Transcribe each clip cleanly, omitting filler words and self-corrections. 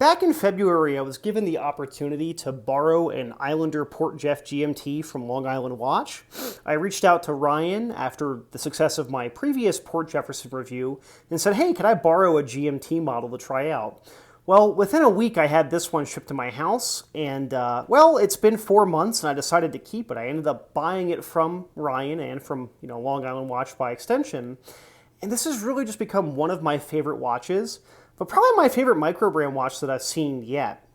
Back in February, I was given the opportunity to borrow an Islander Port Jeff GMT from Long Island Watch. I reached out to Ryan after the success of my previous Port Jefferson review and said, hey, could I borrow a GMT model to try out? Well, within a week, I had this one shipped to my house, and well, it's been 4 months, and I decided to keep it. I ended up buying it from Ryan and from Long Island Watch by extension, and this has really just become one of my favorite watches, but probably my favorite Microbrand watch that I've seen yet.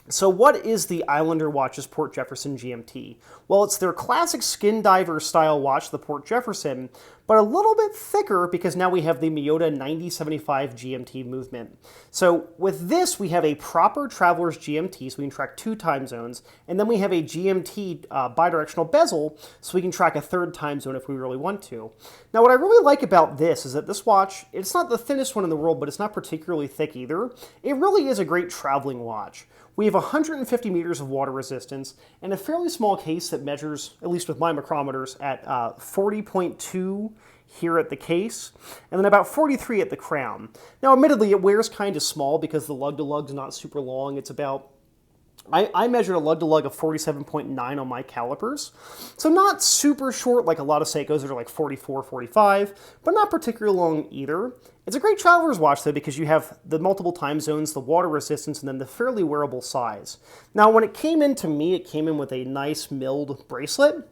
So what is the Islander Watch's Port Jefferson GMT? Well, it's their classic skin diver style watch, the Port Jefferson, but a little bit thicker because now we have the Miyota 9075 GMT movement. So with this, we have a proper traveler's GMT, so we can track 2 time zones, and then we have a GMT bidirectional bezel, so we can track a 3rd time zone if we really want to. Now, what I really like about this is that this watch, it's not the thinnest one in the world, but it's not particularly thick either. It really is a great traveling watch. We have 150 meters of water resistance and a fairly small case that measures, at least with my micrometers, at 40.2 here at the case, and then about 43 at the crown. Now, admittedly, it wears kind of small because the lug-to-lug is not super long. It's about, I measured a lug-to-lug of 47.9 on my calipers, so not super short like a lot of Seikos that are like 44, 45, but not particularly long either. It's a great traveler's watch, though, because you have the multiple time zones, the water resistance, and then the fairly wearable size. Now, when it came in to me, it came in with a nice milled bracelet.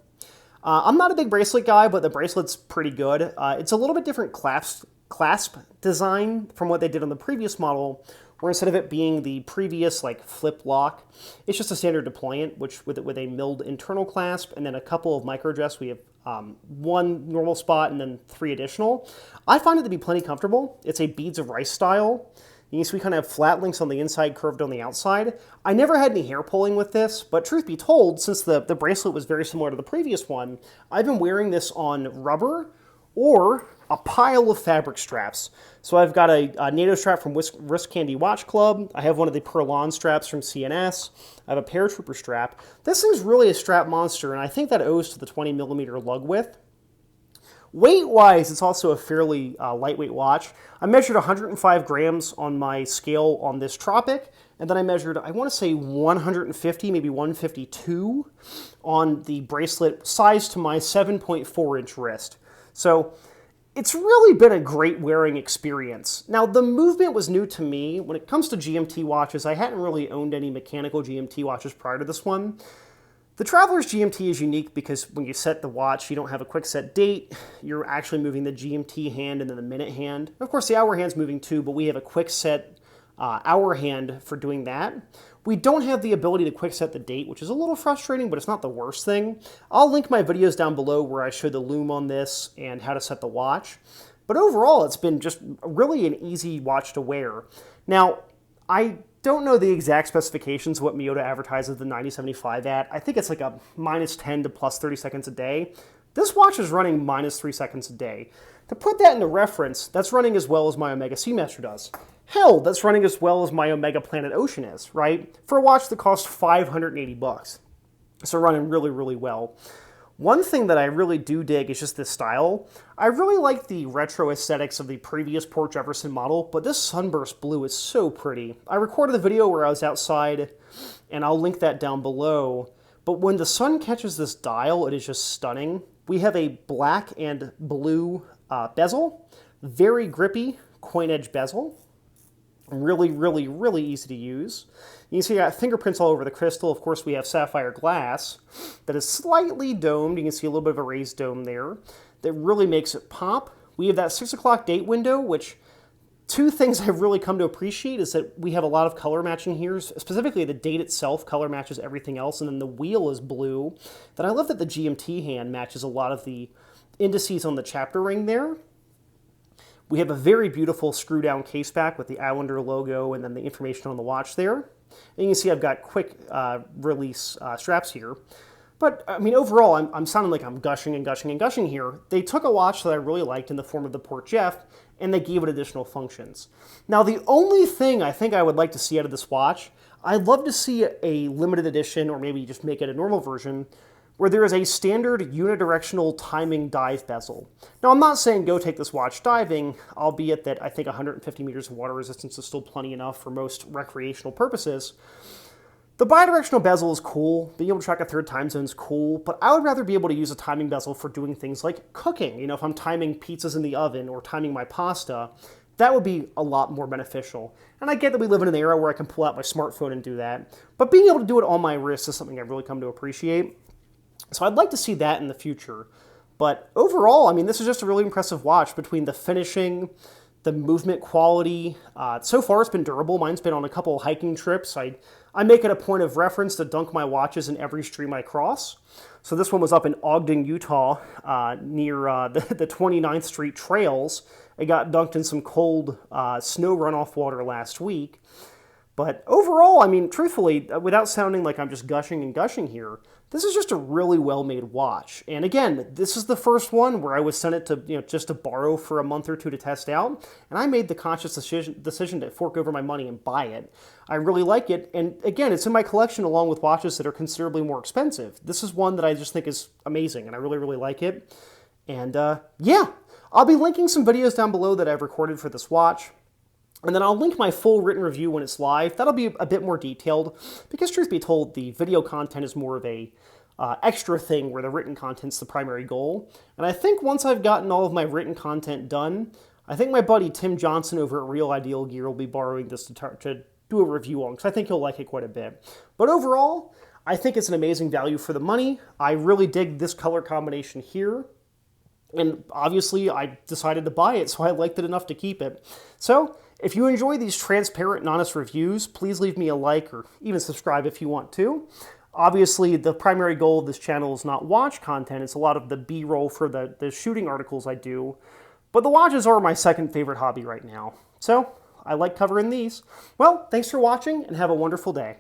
I'm not a big bracelet guy, but the bracelet's pretty good. It's a little bit different clasp design from what they did on the previous model, where instead of it being the previous like flip lock, it's just a standard deployant, which with a milled internal clasp and then a couple of micro adjusts. We have 1 normal spot and then 3 additional. I find it to be plenty comfortable. It's a beads of rice style. You can see we kind of have flat links on the inside, curved on the outside. I never had any hair pulling with this, but truth be told, since the bracelet was very similar to the previous one, I've been wearing this on rubber or a pile of fabric straps. So I've got a NATO strap from Wrist Candy Watch Club. I have one of the Perlon straps from CNS. I have a paratrooper strap. This thing's really a strap monster, and I think that owes to the 20 millimeter lug width. Weight-wise, it's also a fairly lightweight watch. I measured 105 grams on my scale on this Tropic, and then I measured, I want to say 150, maybe 152 on the bracelet size to my 7.4-inch wrist. So it's really been a great wearing experience. Now, the movement was new to me. When it comes to GMT watches, I hadn't really owned any mechanical GMT watches prior to this one. The Traveler's GMT is unique because when you set the watch, you don't have a quick set date. You're actually moving the GMT hand and then the minute hand. Of course, the hour hand's moving too, but we have a quick set hour hand for doing that. We don't have the ability to quick set the date, which is a little frustrating, but it's not the worst thing. I'll link my videos down below where I show the loom on this and how to set the watch. But overall, it's been just really an easy watch to wear. Now, I don't know the exact specifications of what Miyota advertises the 9075 at. I think it's like a -10 to +30 seconds a day. This watch is running -3 seconds a day. To put that into reference, that's running as well as my Omega Seamaster does. Hell, that's running as well as my Omega Planet Ocean is, right? For a watch that costs $580. So running really, really well. One thing that I really do dig is just this style. I really like the retro aesthetics of the previous Port Jefferson model, but this sunburst blue is so pretty. I recorded a video where I was outside, and I'll link that down below. But when the sun catches this dial, it is just stunning. We have a black and blue bezel, very grippy coin edge bezel. Really, really, really easy to use. You can see I got fingerprints all over the crystal. Of course, we have sapphire glass that is slightly domed. You can see a little bit of a raised dome there that really makes it pop. We have that 6 o'clock date window, which 2 things I've really come to appreciate is that we have a lot of color matching here. Specifically, the date itself color matches everything else, and then the wheel is blue. Then I love that the GMT hand matches a lot of the indices on the chapter ring there. We have a very beautiful screw-down case back with the Islander logo and then the information on the watch there. And you can see I've got quick release straps here. But, I mean, overall, I'm sounding like I'm gushing and gushing and gushing here. They took a watch that I really liked in the form of the Port Jeff, and they gave it additional functions. Now, the only thing I think I would like to see out of this watch, I'd love to see a limited edition, or maybe just make it a normal version, where there is a standard unidirectional timing dive bezel. Now, I'm not saying go take this watch diving, albeit that I think 150 meters of water resistance is still plenty enough for most recreational purposes. The bidirectional bezel is cool, being able to track a third time zone is cool, but I would rather be able to use a timing bezel for doing things like cooking. You know, if I'm timing pizzas in the oven or timing my pasta, that would be a lot more beneficial. And I get that we live in an era where I can pull out my smartphone and do that, but being able to do it on my wrist is something I've really come to appreciate. So I'd like to see that in the future. But overall, I mean, this is just a really impressive watch between the finishing, the movement quality. So far, it's been durable. Mine's been on a couple of hiking trips. I make it a point of reference to dunk my watches in every stream I cross. So this one was up in Ogden, Utah, near the 29th Street trails. It got dunked in some cold snow runoff water last week. But overall, I mean, truthfully, without sounding like I'm just gushing and gushing here, this is just a really well-made watch. And again, this is the first one where I was sent it to, just to borrow for a month or two to test out. And I made the conscious decision to fork over my money and buy it. I really like it. And again, it's in my collection along with watches that are considerably more expensive. This is one that I just think is amazing, and I really, really like it. And yeah, I'll be linking some videos down below that I've recorded for this watch. And then I'll link my full written review when it's live. That'll be a bit more detailed because, truth be told, the video content is more of a extra thing where the written content's the primary goal. And I think once I've gotten all of my written content done, I think my buddy Tim Johnson over at Real Ideal Gear will be borrowing this to do a review on, because I think he'll like it quite a bit. But overall, I think it's an amazing value for the money. I really dig this color combination here. And obviously, I decided to buy it, so I liked it enough to keep it. So, if you enjoy these transparent and honest reviews, please leave me a like or even subscribe if you want to. Obviously, the primary goal of this channel is not watch content. It's a lot of the B-roll for the shooting articles I do. But the watches are my second favorite hobby right now. So, I like covering these. Well, thanks for watching and have a wonderful day.